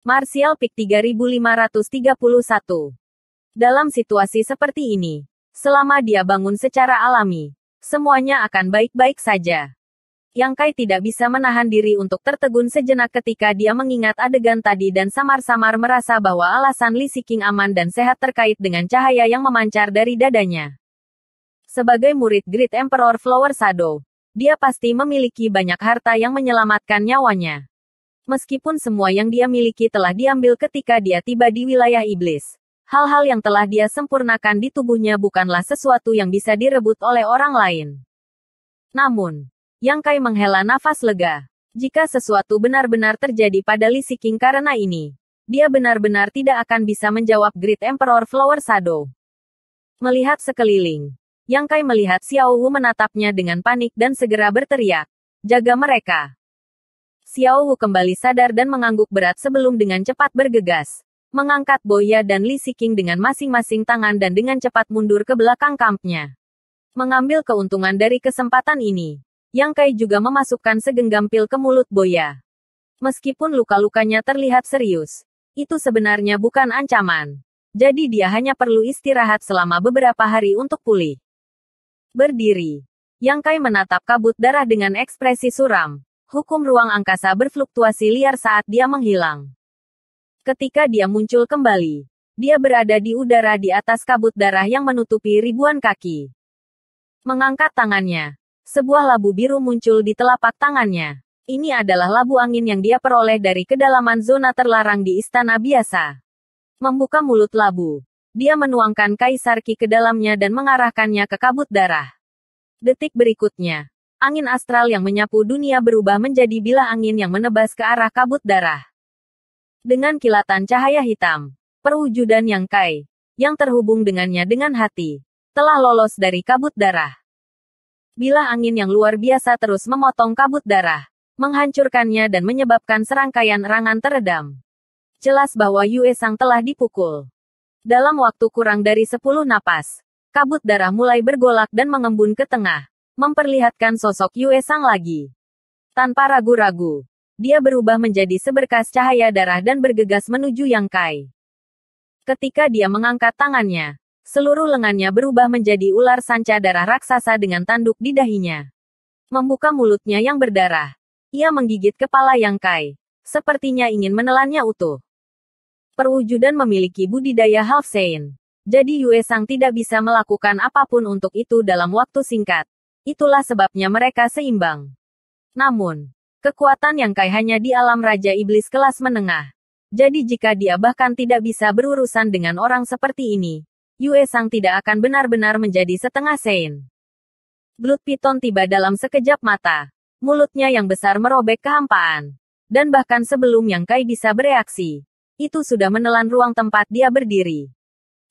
Martial Peak 3531. Dalam situasi seperti ini, selama dia bangun secara alami, semuanya akan baik-baik saja. Yang Kai tidak bisa menahan diri untuk tertegun sejenak ketika dia mengingat adegan tadi dan samar-samar merasa bahwa alasan Li Siqing aman dan sehat terkait dengan cahaya yang memancar dari dadanya. Sebagai murid Great Emperor Flower Shadow, dia pasti memiliki banyak harta yang menyelamatkan nyawanya. Meskipun semua yang dia miliki telah diambil ketika dia tiba di wilayah iblis, hal-hal yang telah dia sempurnakan di tubuhnya bukanlah sesuatu yang bisa direbut oleh orang lain. Namun, Yang Kai menghela nafas lega. Jika sesuatu benar-benar terjadi pada Li Siqing karena ini, dia benar-benar tidak akan bisa menjawab Great Emperor Flower Shadow. Melihat sekeliling, Yang Kai melihat Xiao Wu menatapnya dengan panik dan segera berteriak, "Jaga mereka!" Xiao Wu kembali sadar dan mengangguk berat sebelum dengan cepat bergegas, mengangkat Boya dan Li Siqing dengan masing-masing tangan dan dengan cepat mundur ke belakang kampnya. Mengambil keuntungan dari kesempatan ini, Yang Kai juga memasukkan segenggam pil ke mulut Boya. Meskipun luka-lukanya terlihat serius, itu sebenarnya bukan ancaman. Jadi dia hanya perlu istirahat selama beberapa hari untuk pulih. Berdiri, Yang Kai menatap kabut darah dengan ekspresi suram. Hukum ruang angkasa berfluktuasi liar saat dia menghilang. Ketika dia muncul kembali, dia berada di udara di atas kabut darah yang menutupi ribuan kaki. Mengangkat tangannya, sebuah labu biru muncul di telapak tangannya. Ini adalah labu angin yang dia peroleh dari kedalaman zona terlarang di istana biasa. Membuka mulut labu, dia menuangkan Kaisar Ki ke dalamnya dan mengarahkannya ke kabut darah. Detik berikutnya, angin astral yang menyapu dunia berubah menjadi bilah angin yang menebas ke arah kabut darah. Dengan kilatan cahaya hitam, perwujudan Yang Kai, yang terhubung dengannya dengan hati, telah lolos dari kabut darah. Bilah angin yang luar biasa terus memotong kabut darah, menghancurkannya dan menyebabkan serangkaian erangan teredam. Jelas bahwa Yue Sang telah dipukul. Dalam waktu kurang dari 10 napas, kabut darah mulai bergolak dan mengembun ke tengah, memperlihatkan sosok Yue Sang lagi. Tanpa ragu-ragu, dia berubah menjadi seberkas cahaya darah dan bergegas menuju Yang Kai. Ketika dia mengangkat tangannya, seluruh lengannya berubah menjadi ular sanca darah raksasa dengan tanduk di dahinya. Membuka mulutnya yang berdarah, ia menggigit kepala Yang Kai, sepertinya ingin menelannya utuh. Perwujudan memiliki budidaya half saint. Jadi Yue Sang tidak bisa melakukan apapun untuk itu dalam waktu singkat. Itulah sebabnya mereka seimbang. Namun, kekuatan Yang Kai hanya di alam Raja Iblis kelas menengah. Jadi jika dia bahkan tidak bisa berurusan dengan orang seperti ini, Yue Sang tidak akan benar-benar menjadi setengah saint. Blood Python tiba dalam sekejap mata. Mulutnya yang besar merobek kehampaan. Dan bahkan sebelum Yang Kai bisa bereaksi, itu sudah menelan ruang tempat dia berdiri.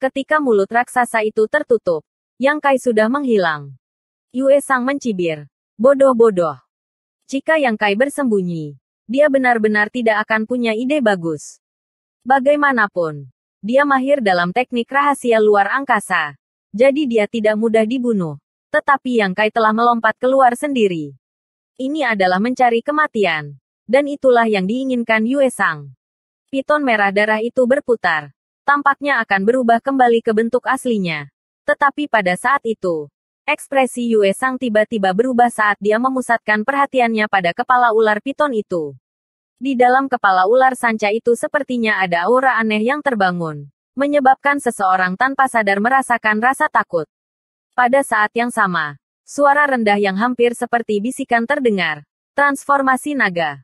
Ketika mulut raksasa itu tertutup, Yang Kai sudah menghilang. Yue Sang mencibir. Bodoh-bodoh. Jika Yang Kai bersembunyi, dia benar-benar tidak akan punya ide bagus. Bagaimanapun, dia mahir dalam teknik rahasia luar angkasa. Jadi dia tidak mudah dibunuh. Tetapi Yang Kai telah melompat keluar sendiri. Ini adalah mencari kematian. Dan itulah yang diinginkan Yue Sang. Piton merah darah itu berputar. Tampaknya akan berubah kembali ke bentuk aslinya. Tetapi pada saat itu, ekspresi Yue Sang tiba-tiba berubah saat dia memusatkan perhatiannya pada kepala ular piton itu. Di dalam kepala ular sanca itu sepertinya ada aura aneh yang terbangun, menyebabkan seseorang tanpa sadar merasakan rasa takut. Pada saat yang sama, suara rendah yang hampir seperti bisikan terdengar. Transformasi naga.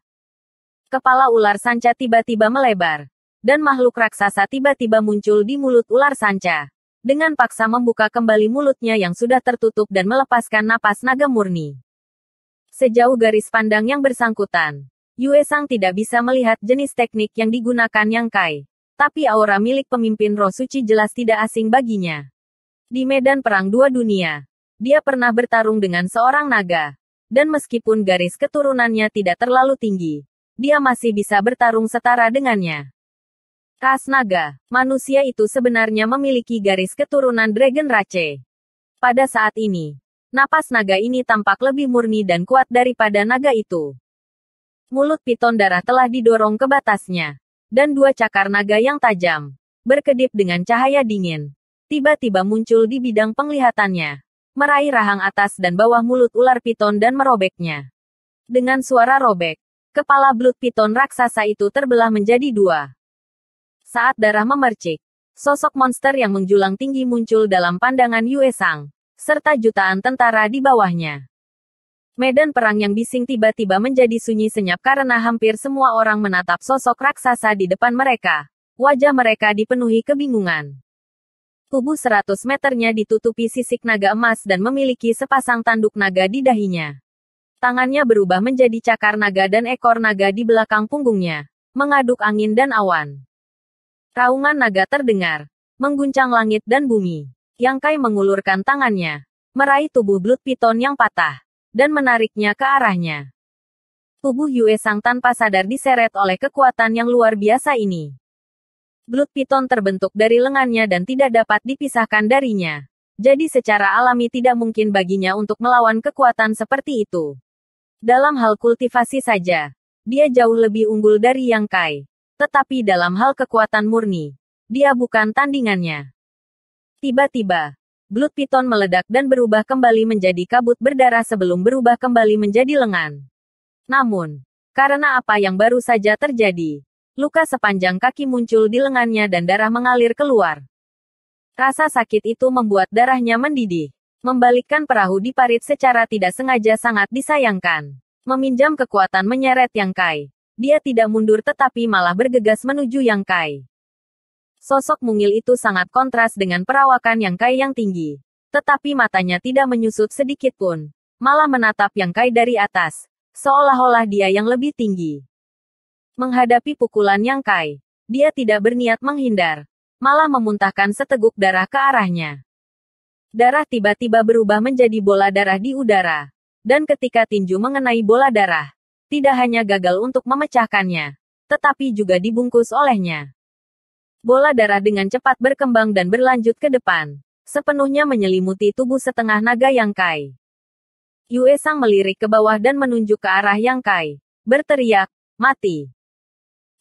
Kepala ular sanca tiba-tiba melebar, dan makhluk raksasa tiba-tiba muncul di mulut ular sanca. Dengan paksa membuka kembali mulutnya yang sudah tertutup dan melepaskan napas naga murni. Sejauh garis pandang yang bersangkutan, Yue Sang tidak bisa melihat jenis teknik yang digunakan Yang Kai. Tapi aura milik pemimpin roh suci jelas tidak asing baginya. Di medan perang dua dunia, dia pernah bertarung dengan seorang naga. Dan meskipun garis keturunannya tidak terlalu tinggi, dia masih bisa bertarung setara dengannya. Ras naga, manusia itu sebenarnya memiliki garis keturunan Dragon Rache. Pada saat ini, napas naga ini tampak lebih murni dan kuat daripada naga itu. Mulut piton darah telah didorong ke batasnya. dan 2 cakar naga yang tajam, berkedip dengan cahaya dingin, tiba-tiba muncul di bidang penglihatannya, meraih rahang atas dan bawah mulut ular piton dan merobeknya. Dengan suara robek, kepala Blood Piton raksasa itu terbelah menjadi 2. Saat darah memercik, sosok monster yang menjulang tinggi muncul dalam pandangan Yue Sang, serta jutaan tentara di bawahnya. Medan perang yang bising tiba-tiba menjadi sunyi senyap karena hampir semua orang menatap sosok raksasa di depan mereka. Wajah mereka dipenuhi kebingungan. Tubuh 100 meternya ditutupi sisik naga emas dan memiliki sepasang tanduk naga di dahinya. Tangannya berubah menjadi cakar naga dan ekor naga di belakang punggungnya, mengaduk angin dan awan. Raungan naga terdengar, mengguncang langit dan bumi. Yang Kai mengulurkan tangannya, meraih tubuh Blood Piton yang patah, dan menariknya ke arahnya. Tubuh Yue Sang tanpa sadar diseret oleh kekuatan yang luar biasa ini. Blood Piton terbentuk dari lengannya dan tidak dapat dipisahkan darinya. Jadi secara alami tidak mungkin baginya untuk melawan kekuatan seperti itu. Dalam hal kultivasi saja, dia jauh lebih unggul dari Yang Kai. Tetapi dalam hal kekuatan murni, dia bukan tandingannya. Tiba-tiba, Blood Piton meledak dan berubah kembali menjadi kabut berdarah sebelum berubah kembali menjadi lengan. Namun, karena apa yang baru saja terjadi, luka sepanjang kaki muncul di lengannya dan darah mengalir keluar. Rasa sakit itu membuat darahnya mendidih. Membalikkan perahu di parit secara tidak sengaja sangat disayangkan. Meminjam kekuatan menyeret Yang Kai. Dia tidak mundur tetapi malah bergegas menuju Yang Kai. Sosok mungil itu sangat kontras dengan perawakan Yang Kai yang tinggi. Tetapi matanya tidak menyusut sedikit pun. Malah menatap Yang Kai dari atas. Seolah-olah dia yang lebih tinggi. Menghadapi pukulan Yang Kai, dia tidak berniat menghindar. Malah memuntahkan seteguk darah ke arahnya. Darah tiba-tiba berubah menjadi bola darah di udara. Dan ketika tinju mengenai bola darah, tidak hanya gagal untuk memecahkannya, tetapi juga dibungkus olehnya. Bola darah dengan cepat berkembang dan berlanjut ke depan, sepenuhnya menyelimuti tubuh setengah naga Yang Kai. Yue Sang melirik ke bawah dan menunjuk ke arah Yang Kai, berteriak, "Mati!"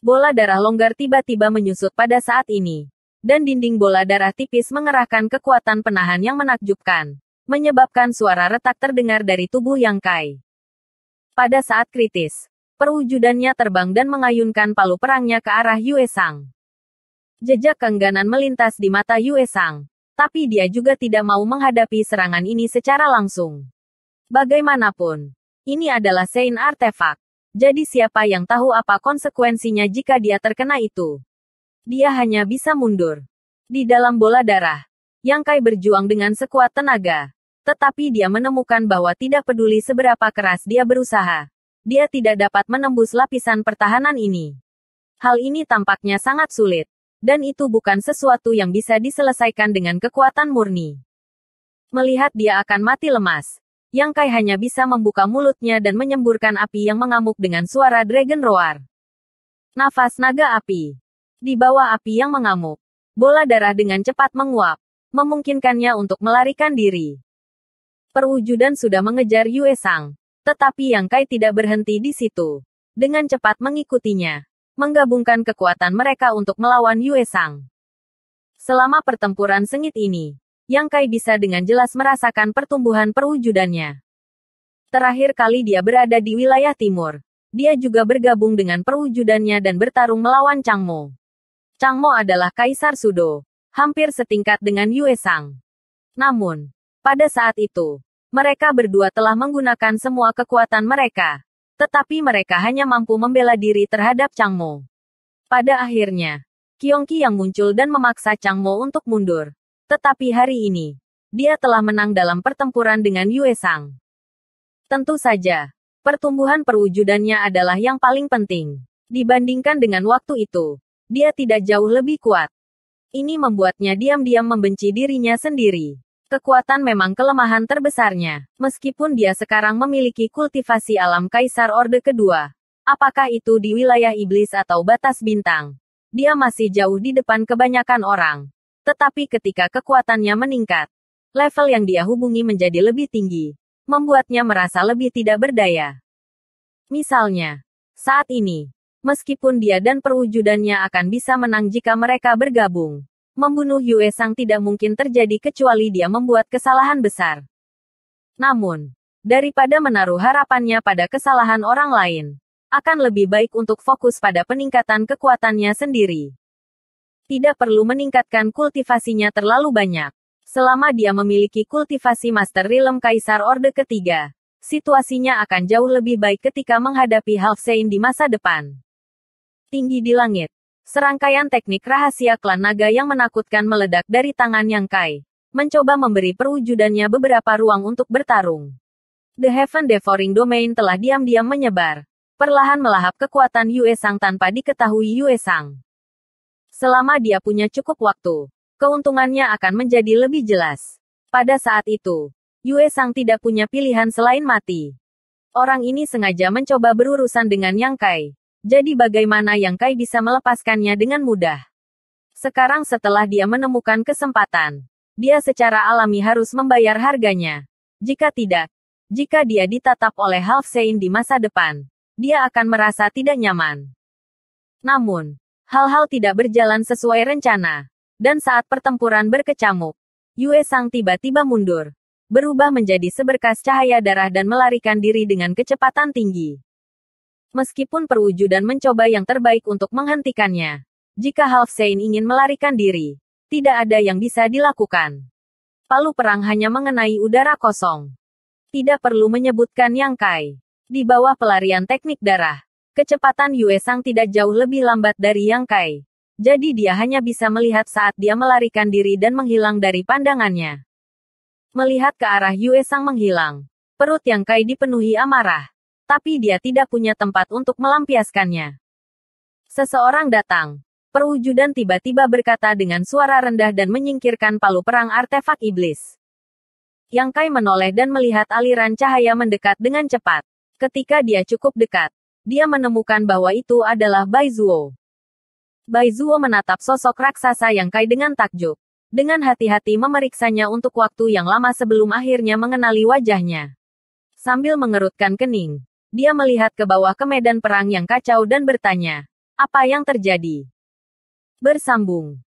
Bola darah longgar tiba-tiba menyusut pada saat ini, dan dinding bola darah tipis mengerahkan kekuatan penahan yang menakjubkan, menyebabkan suara retak terdengar dari tubuh Yang Kai. Pada saat kritis, perwujudannya terbang dan mengayunkan palu perangnya ke arah Yue Sang. Jejak keengganan melintas di mata Yue Sang, tapi dia juga tidak mau menghadapi serangan ini secara langsung. Bagaimanapun, ini adalah Sein artefak. Jadi siapa yang tahu apa konsekuensinya jika dia terkena itu? Dia hanya bisa mundur. Di dalam bola darah, Yang Kai berjuang dengan sekuat tenaga. Tetapi dia menemukan bahwa tidak peduli seberapa keras dia berusaha, dia tidak dapat menembus lapisan pertahanan ini. Hal ini tampaknya sangat sulit, dan itu bukan sesuatu yang bisa diselesaikan dengan kekuatan murni. Melihat dia akan mati lemas, Yang Kai hanya bisa membuka mulutnya dan menyemburkan api yang mengamuk dengan suara Dragon Roar. Nafas naga api. Di bawah api yang mengamuk, bola darah dengan cepat menguap, memungkinkannya untuk melarikan diri. Perwujudan sudah mengejar Yue Sang, tetapi Yang Kai tidak berhenti di situ. Dengan cepat mengikutinya, menggabungkan kekuatan mereka untuk melawan Yue Sang. Selama pertempuran sengit ini, Yang Kai bisa dengan jelas merasakan pertumbuhan perwujudannya. Terakhir kali dia berada di wilayah timur, dia juga bergabung dengan perwujudannya dan bertarung melawan Chang Mo. Chang Mo adalah Kaisar Sudo, hampir setingkat dengan Yue Sang. Namun, pada saat itu, mereka berdua telah menggunakan semua kekuatan mereka. Tetapi mereka hanya mampu membela diri terhadap Chang Mo. Pada akhirnya, Qiongqi yang muncul dan memaksa Chang Mo untuk mundur. Tetapi hari ini, dia telah menang dalam pertempuran dengan Yue Sang. Tentu saja, pertumbuhan perwujudannya adalah yang paling penting. Dibandingkan dengan waktu itu, dia tidak jauh lebih kuat. Ini membuatnya diam-diam membenci dirinya sendiri. Kekuatan memang kelemahan terbesarnya, meskipun dia sekarang memiliki kultivasi alam Kaisar Orde Kedua. Apakah itu di wilayah iblis atau batas bintang? Dia masih jauh di depan kebanyakan orang. Tetapi ketika kekuatannya meningkat, level yang dia hubungi menjadi lebih tinggi, membuatnya merasa lebih tidak berdaya. Misalnya, saat ini, Meskipun dia dan perwujudannya akan bisa menang jika mereka bergabung. Membunuh Yue Sang tidak mungkin terjadi kecuali dia membuat kesalahan besar. Namun, daripada menaruh harapannya pada kesalahan orang lain, akan lebih baik untuk fokus pada peningkatan kekuatannya sendiri. Tidak perlu meningkatkan kultivasinya terlalu banyak. Selama dia memiliki kultivasi Master Realm Kaisar Orde Ketiga, situasinya akan jauh lebih baik ketika menghadapi Half Saint di masa depan. Tinggi di langit. Serangkaian teknik rahasia klan naga yang menakutkan meledak dari tangan Yang Kai. Mencoba memberi perwujudannya beberapa ruang untuk bertarung. The Heaven Devouring Domain telah diam-diam menyebar. Perlahan melahap kekuatan Yue Sang tanpa diketahui Yue Sang. Selama dia punya cukup waktu, keuntungannya akan menjadi lebih jelas. Pada saat itu, Yue Sang tidak punya pilihan selain mati. Orang ini sengaja mencoba berurusan dengan Yang Kai. Jadi bagaimana Yang Kai bisa melepaskannya dengan mudah? Sekarang setelah dia menemukan kesempatan, dia secara alami harus membayar harganya. Jika tidak, jika dia ditatap oleh Half Saint di masa depan, dia akan merasa tidak nyaman. Namun, hal-hal tidak berjalan sesuai rencana. Dan saat pertempuran berkecamuk, Yue Sang tiba-tiba mundur, berubah menjadi seberkas cahaya darah dan melarikan diri dengan kecepatan tinggi. Meskipun perwujudan mencoba yang terbaik untuk menghentikannya, jika Half Saint ingin melarikan diri, tidak ada yang bisa dilakukan. Palu perang hanya mengenai udara kosong. Tidak perlu menyebutkan Yang Kai. Di bawah pelarian teknik darah, kecepatan Yue Sang tidak jauh lebih lambat dari Yang Kai. Jadi dia hanya bisa melihat saat dia melarikan diri dan menghilang dari pandangannya. Melihat ke arah Yue Sang menghilang, perut Yang Kai dipenuhi amarah. Tapi dia tidak punya tempat untuk melampiaskannya. Seseorang datang. Perwujudan tiba-tiba berkata dengan suara rendah dan menyingkirkan palu perang artefak iblis. Yang Kai menoleh dan melihat aliran cahaya mendekat dengan cepat. Ketika dia cukup dekat, dia menemukan bahwa itu adalah Bai Zuo. Bai Zuo menatap sosok raksasa Yang Kai dengan takjub. Dengan hati-hati memeriksanya untuk waktu yang lama sebelum akhirnya mengenali wajahnya. Sambil mengerutkan kening, dia melihat ke bawah ke medan perang yang kacau dan bertanya, apa yang terjadi? Bersambung.